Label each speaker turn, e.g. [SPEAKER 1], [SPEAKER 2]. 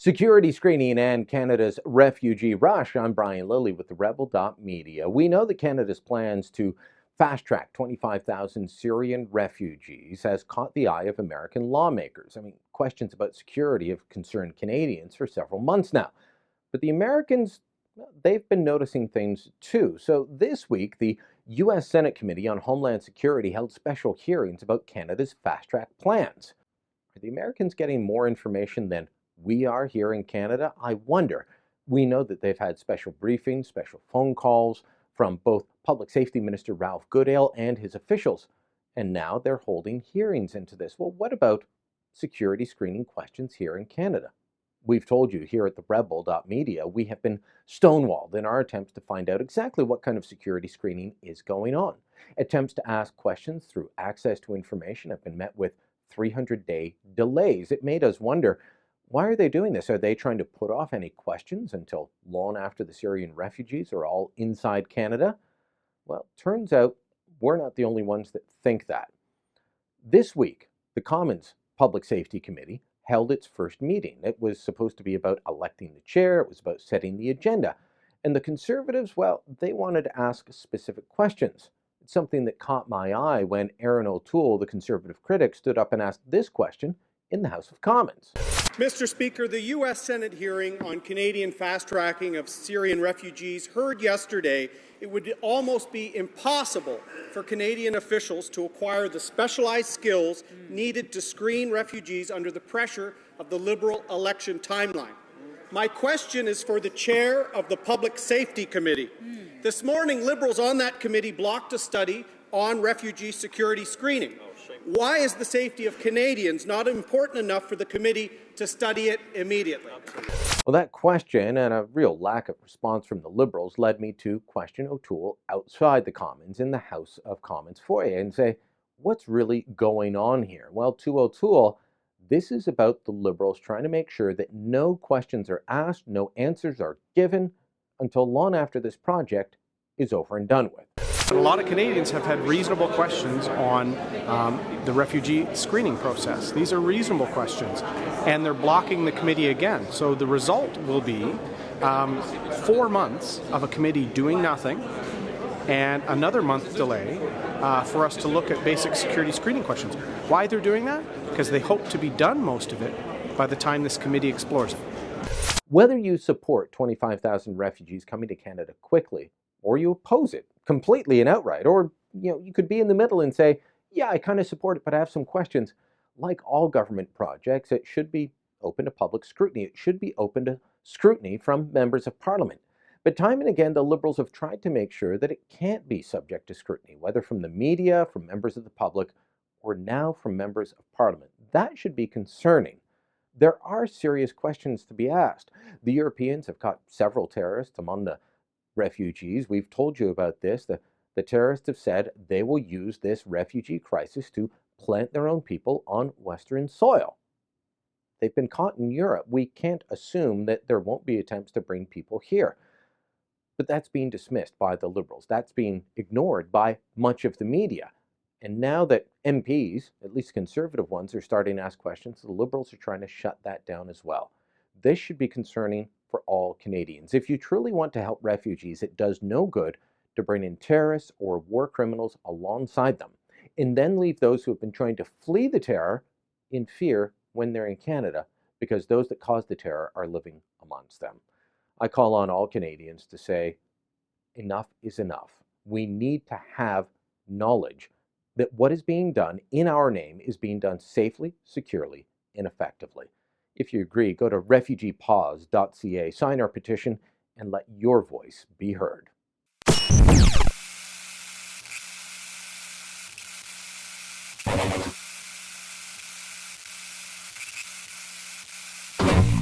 [SPEAKER 1] Security screening and Canada's refugee rush. I'm Brian Lilly with the Rebel.media. We know that Canada's plans to fast-track 25,000 Syrian refugees has caught the eye of American lawmakers. Questions about security have concerned Canadians for several months now. But the Americans, they've been noticing things too. So this week, the U.S. Senate Committee on Homeland Security held special hearings about Canada's fast-track plans. Are the Americans getting more information than we are here in Canada? I wonder. We know that they've had special briefings, special phone calls from both Public Safety Minister Ralph Goodale and his officials. And now they're holding hearings into this. Well, what about security screening questions here in Canada? We've told you here at the Rebel.media, we have been stonewalled in our attempts to find out exactly what kind of security screening is going on. Attempts to ask questions through access to information have been met with 300-day delays. It made us wonder, why are they doing this? Are they trying to put off any questions until long after the Syrian refugees are all inside Canada? Well, turns out we're not the only ones that think that. This week, the Commons Public Safety Committee held its first meeting. It was supposed to be about electing the chair. It was about setting the agenda. And the Conservatives, well, they wanted to ask specific questions. It's something that caught my eye when Aaron O'Toole, the Conservative critic, stood up and asked this question in the House of Commons.
[SPEAKER 2] Mr. Speaker, the U.S. Senate hearing on Canadian fast-tracking of Syrian refugees heard yesterday it would almost be impossible for Canadian officials to acquire the specialized skills needed to screen refugees under the pressure of the Liberal election timeline. My question is for the chair of the Public Safety Committee. This morning, Liberals on that committee blocked a study on refugee security screening. Why is the safety of Canadians not important enough for the committee to study it immediately?
[SPEAKER 1] Well, that question and a real lack of response from the Liberals led me to question O'Toole outside the Commons in the House of Commons foyer and say, what's really going on here? Well, to O'Toole, this is about the Liberals trying to make sure that no questions are asked, no answers are given until long after this project is over and done with.
[SPEAKER 3] A lot of Canadians have had reasonable questions on the refugee screening process. These are reasonable questions, and they're blocking the committee again. So the result will be 4 months of a committee doing nothing and another month delay for us to look at basic security screening questions. Why they're doing that? Because they hope to be done most of it by the time this committee explores it.
[SPEAKER 1] Whether you support 25,000 refugees coming to Canada quickly, or you oppose it completely and outright, or you could be in the middle and say, yeah, I kind of support it, but I have some questions. Like all government projects, it should be open to public scrutiny. It should be open to scrutiny from members of Parliament. But time and again, the Liberals have tried to make sure that it can't be subject to scrutiny, whether from the media, from members of the public, or now from members of Parliament. That should be concerning. There are serious questions to be asked. The Europeans have caught several terrorists among the refugees. We've told you about this. The terrorists have said they will use this refugee crisis to plant their own people on Western soil. They've been caught in Europe. We can't assume that there won't be attempts to bring people here. But that's being dismissed by the Liberals. That's being ignored by much of the media. And now that MPs, at least Conservative ones, are starting to ask questions, the Liberals are trying to shut that down as well. This should be concerning for all Canadians. If you truly want to help refugees, it does no good to bring in terrorists or war criminals alongside them, and then leave those who have been trying to flee the terror in fear when they're in Canada, because those that caused the terror are living amongst them. I call on all Canadians to say, enough is enough. We need to have knowledge that what is being done in our name is being done safely, securely, and effectively. If you agree, go to RefugeePause.ca, sign our petition, and let your voice be heard.